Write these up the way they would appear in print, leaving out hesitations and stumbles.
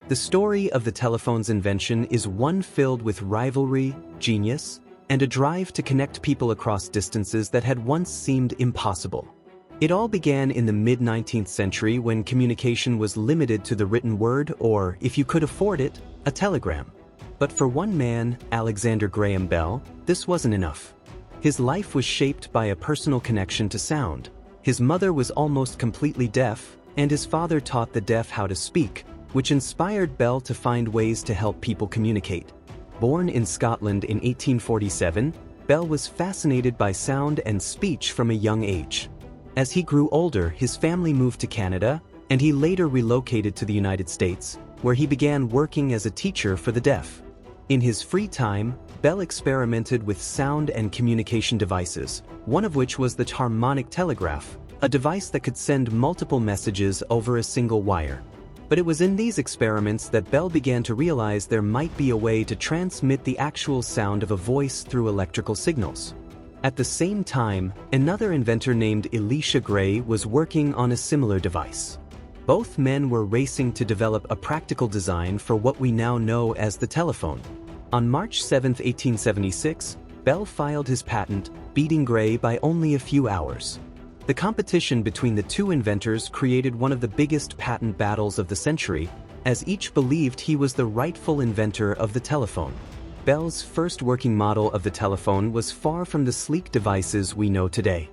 The story of the telephone's invention is one filled with rivalry, genius, and a drive to connect people across distances that had once seemed impossible. It all began in the mid-19th century when communication was limited to the written word or, if you could afford it, a telegram. But for one man, Alexander Graham Bell, this wasn't enough. His life was shaped by a personal connection to sound. His mother was almost completely deaf, and his father taught the deaf how to speak, which inspired Bell to find ways to help people communicate. Born in Scotland in 1847, Bell was fascinated by sound and speech from a young age. As he grew older, his family moved to Canada, and he later relocated to the United States, where he began working as a teacher for the deaf. In his free time, Bell experimented with sound and communication devices, one of which was the harmonic telegraph, a device that could send multiple messages over a single wire. But it was in these experiments that Bell began to realize there might be a way to transmit the actual sound of a voice through electrical signals. At the same time, another inventor named Elisha Gray was working on a similar device. Both men were racing to develop a practical design for what we now know as the telephone. On March 7, 1876, Bell filed his patent, beating Gray by only a few hours. The competition between the two inventors created one of the biggest patent battles of the century, as each believed he was the rightful inventor of the telephone. Bell's first working model of the telephone was far from the sleek devices we know today.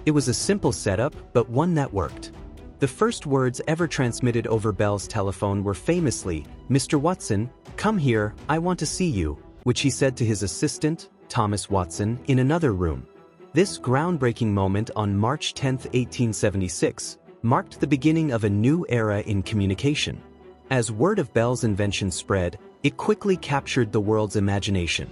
It was a simple setup, but one that worked. The first words ever transmitted over Bell's telephone were famously, "Mr. Watson, come here, I want to see you," which he said to his assistant, Thomas Watson, in another room. This groundbreaking moment on March 10, 1876, marked the beginning of a new era in communication. As word of Bell's invention spread, it quickly captured the world's imagination.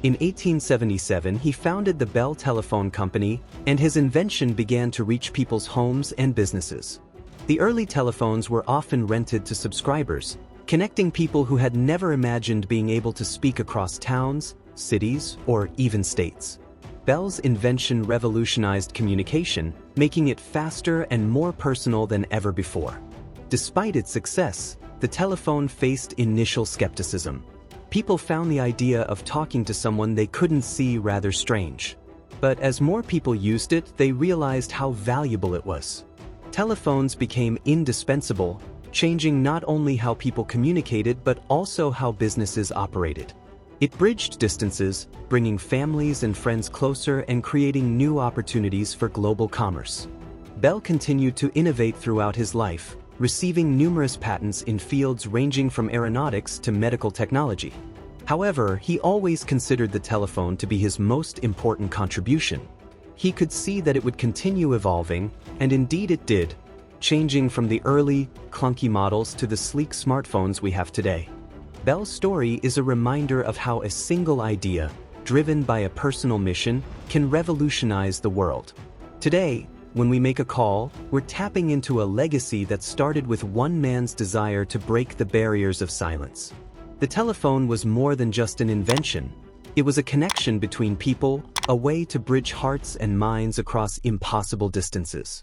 In 1877, he founded the Bell Telephone Company, and his invention began to reach people's homes and businesses. The early telephones were often rented to subscribers, connecting people who had never imagined being able to speak across towns, cities, or even states. Bell's invention revolutionized communication, making it faster and more personal than ever before. Despite its success, the telephone faced initial skepticism. People found the idea of talking to someone they couldn't see rather strange. But as more people used it, they realized how valuable it was. Telephones became indispensable, changing not only how people communicated but also how businesses operated. It bridged distances, bringing families and friends closer and creating new opportunities for global commerce. Bell continued to innovate throughout his life, receiving numerous patents in fields ranging from aeronautics to medical technology. However, he always considered the telephone to be his most important contribution. He could see that it would continue evolving, and indeed it did, changing from the early, clunky models to the sleek smartphones we have today. Bell's story is a reminder of how a single idea, driven by a personal mission, can revolutionize the world. Today, when we make a call, we're tapping into a legacy that started with one man's desire to break the barriers of silence. The telephone was more than just an invention. It was a connection between people, a way to bridge hearts and minds across impossible distances.